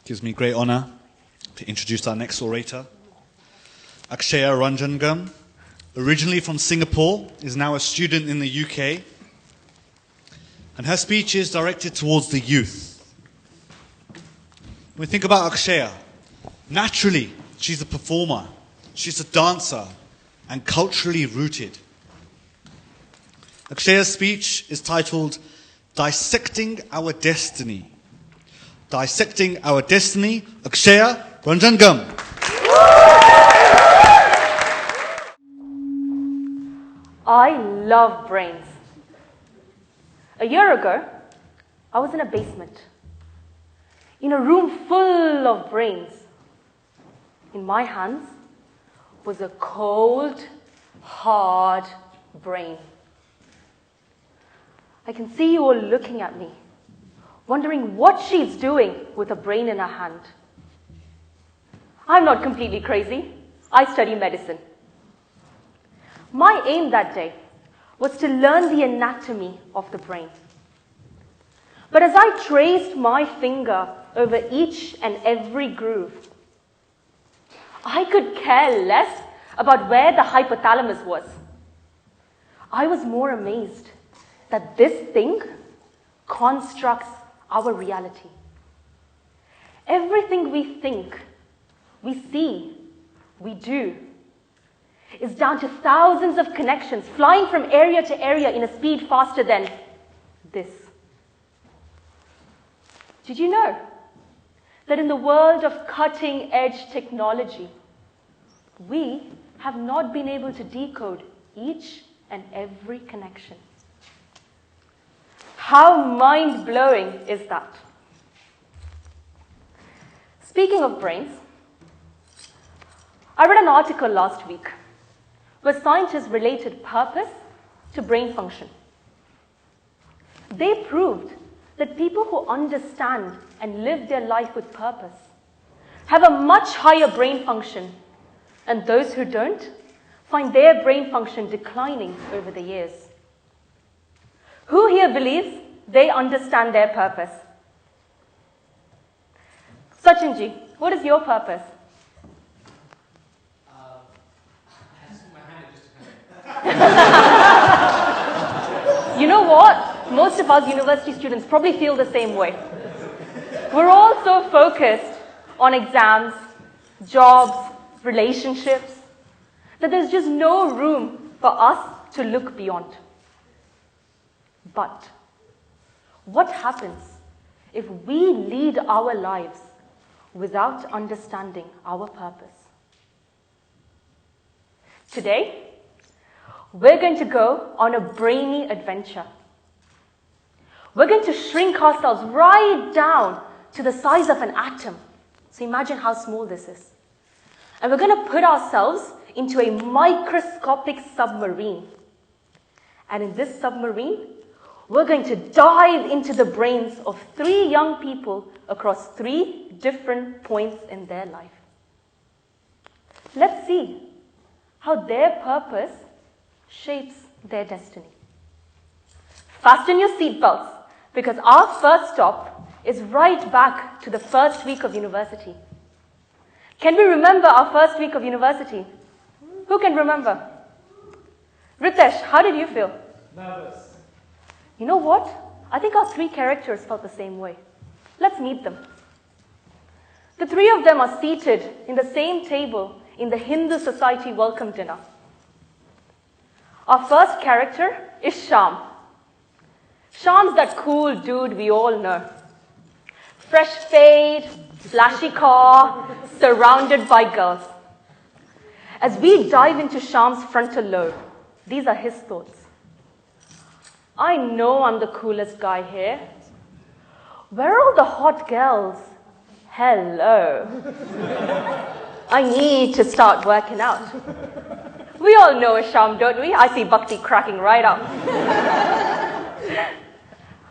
Gives me great honor to introduce our next orator. Akshaya Rajangam, originally from Singapore, is now a student in the UK. And her speech is directed towards the youth. When we think about Akshaya, naturally, she's a performer, she's a dancer, and culturally rooted. Akshaya's speech is titled, Dissecting Our Destiny. Dissecting Our Destiny, Akshaya Rajangam. I love brains. A year ago, I was in a basement, in a room full of brains. In my hands was a cold, hard brain. I can see you all looking at me, wondering what she's doing with a brain in her hand. I'm not completely crazy. I study medicine. My aim that day was to learn the anatomy of the brain. But as I traced my finger over each and every groove, I could care less about where the hypothalamus was. I was more amazed that this thing constructs our reality. Everything we think, we see, we do, is down to thousands of connections flying from area to area in a speed faster than this. Did you know that in the world of cutting-edge technology, we have not been able to decode each and every connection? How mind-blowing is that? Speaking of brains, I read an article last week where scientists related purpose to brain function. They proved that people who understand and live their life with purpose have a much higher brain function, and those who don't find their brain function declining over the years. Who here believes they understand their purpose? Sachinji, what is your purpose? You know what? Most of us university students probably feel the same way. We're all so focused on exams, jobs, relationships, that there's just no room for us to look beyond. But what happens if we lead our lives without understanding our purpose? Today, we're going to go on a brainy adventure. We're going to shrink ourselves right down to the size of an atom. So imagine how small this is. And we're going to put ourselves into a microscopic submarine. And in this submarine, we're going to dive into the brains of 3 young people across 3 different points in their life. Let's see how their purpose shapes their destiny. Fasten your seatbelts, because our first stop is right back to the first week of university. Can we remember our first week of university? Who can remember? Ritesh, how did you feel? Nervous. You know what? I think our 3 characters felt the same way. Let's meet them. The 3 of them are seated in the same table in the Hindu Society welcome dinner. Our first character is Shyam. Shyam's that cool dude we all know. Fresh fade, flashy car, surrounded by girls. As we dive into Shyam's frontal lobe, these are his thoughts. I know I'm the coolest guy here. Where are all the hot girls? Hello. I need to start working out. We all know a Shyam, don't we? I see Bhakti cracking right up.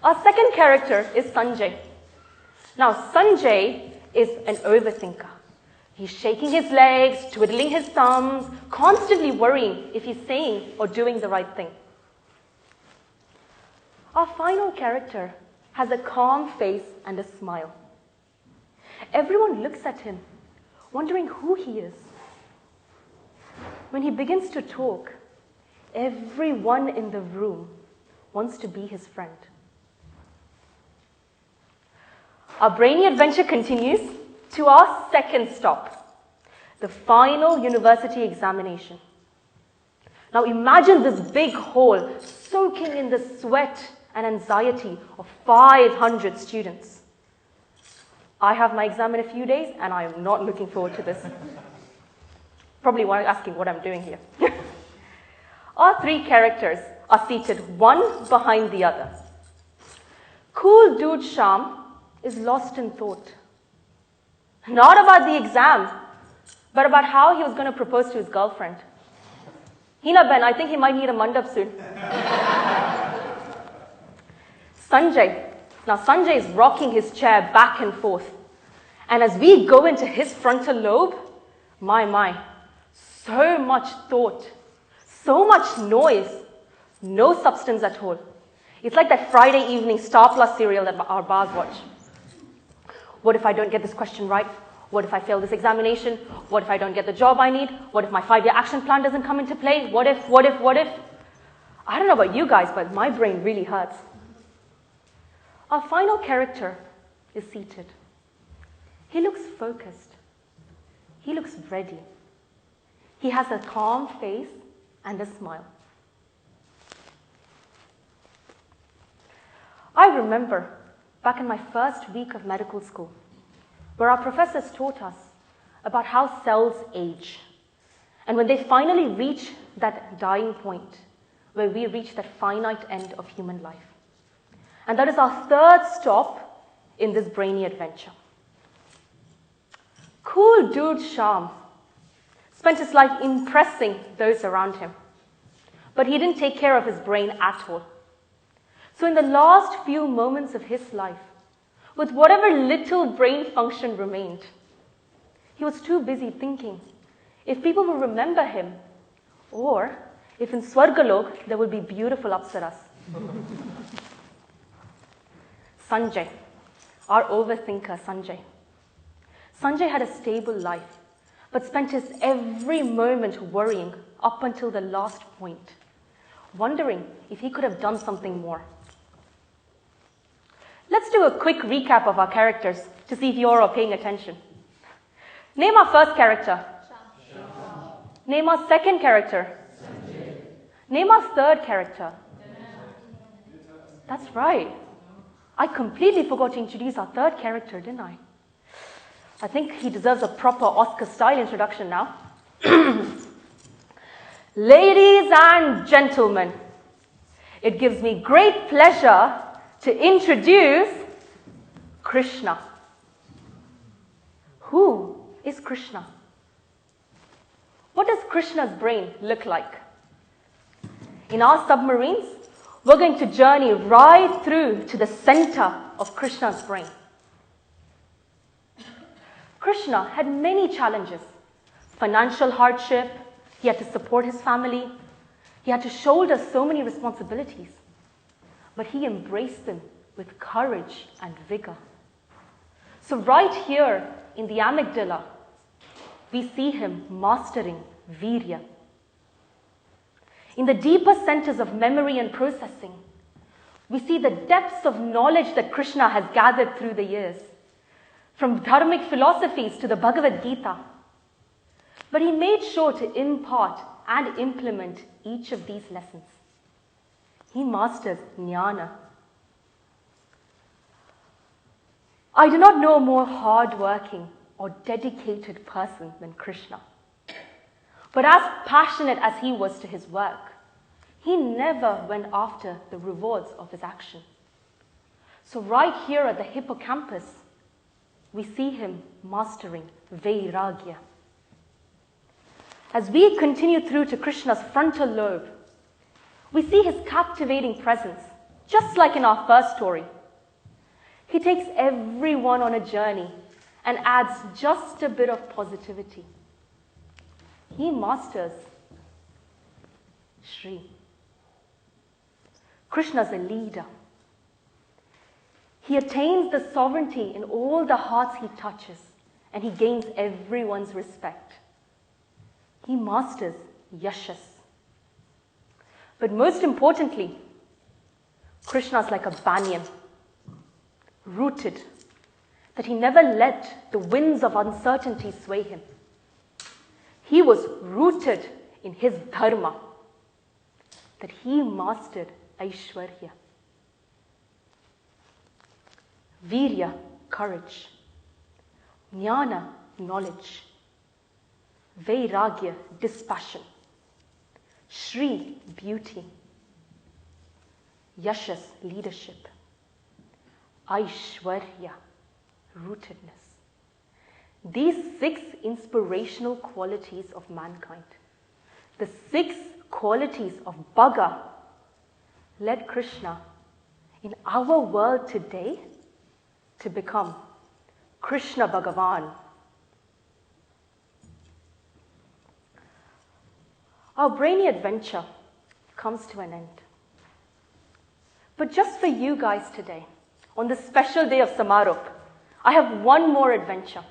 Our second character is Sanjay. Now, Sanjay is an overthinker. He's shaking his legs, twiddling his thumbs, constantly worrying if he's saying or doing the right thing. Our final character has a calm face and a smile. Everyone looks at him, wondering who he is. When he begins to talk, everyone in the room wants to be his friend. Our Brainy adventure continues to our second stop, the final university examination. Now imagine this big hall soaking in the sweat and anxiety of 500 students. I have my exam in a few days and I am not looking forward to this. Probably asking what I'm doing here. Our three characters are seated one behind the other. Cool dude Sham is lost in thought. Not about the exam, but about how he was going to propose to his girlfriend. Hina Ben, I think he might need a mandap soon. Sanjay. Now Sanjay is rocking his chair back and forth. And as we go into his frontal lobe, my, so much thought, so much noise, no substance at all. It's like that Friday evening Star Plus serial that our bars watch. What if I don't get this question right? What if I fail this examination? What if I don't get the job I need? What if my 5-year action plan doesn't come into play? What if? I don't know about you guys, but my brain really hurts. Our final character is seated. He looks focused. He looks ready. He has a calm face and a smile. I remember back in my first week of medical school, where our professors taught us about how cells age. And when they finally reach that dying point, where we reach that finite end of human life. And that is our third stop in this Brainy adventure. Cool dude Sham spent his life impressing those around him. But he didn't take care of his brain at all. So in the last few moments of his life, with whatever little brain function remained, he was too busy thinking if people will remember him, or if in Swargalok there will be beautiful Apsaras. Sanjay, our overthinker Sanjay. Sanjay had a stable life, but spent his every moment worrying up until the last point, wondering if he could have done something more. Let's do a quick recap of our characters to see if you're all paying attention. Name our first character. Sham. Name our second character. Sanjay. Name our third character. That's right. I completely forgot to introduce our third character, didn't I? I think he deserves a proper Oscar-style introduction now. Ladies and gentlemen, it gives me great pleasure to introduce Krishna. Who is Krishna? What does Krishna's brain look like? In our submarines, we're going to journey right through to the center of Krishna's brain. Krishna had many challenges. Financial hardship, he had to support his family, he had to shoulder so many responsibilities. But he embraced them with courage and vigor. So right here in the amygdala, we see him mastering virya. In the deeper centers of memory and processing, we see the depths of knowledge that Krishna has gathered through the years, from dharmic philosophies to the Bhagavad Gita. But he made sure to impart and implement each of these lessons. He masters jnana. I do not know a more hardworking or dedicated person than Krishna. But as passionate as he was to his work, he never went after the rewards of his action. So right here at the hippocampus, we see him mastering vairagya. As we continue through to Krishna's frontal lobe, we see his captivating presence, just like in our first story. He takes everyone on a journey and adds just a bit of positivity. He masters Shri. Krishna's a leader. He attains the sovereignty in all the hearts he touches, and he gains everyone's respect. He masters yashas. But most importantly, Krishna is like a banyan, rooted, that he never let the winds of uncertainty sway him. He was rooted in his dharma, that he mastered Aishwarya. Virya, courage. Jnana, knowledge. Vairagya, dispassion. Shri, beauty. Yashas, leadership. Aishwarya, rootedness. These 6 inspirational qualities of mankind, the 6 qualities of Bhaga, led Krishna in our world today to become Krishna Bhagavan. Our brainy adventure comes to an end. But just for you guys today, on this special day of Samarop, I have one more adventure.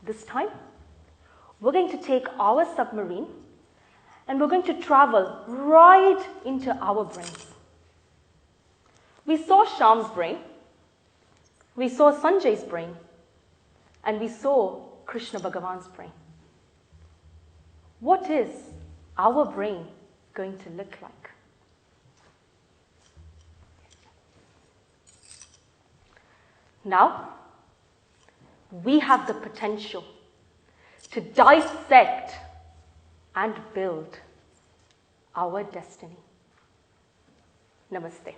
This time, we're going to take our submarine and we're going to travel right into our brains. We saw Shyam's brain, we saw Sanjay's brain, and we saw Krishna Bhagavan's brain. What is our brain going to look like? Now, we have the potential to dissect and build our destiny. Namaste.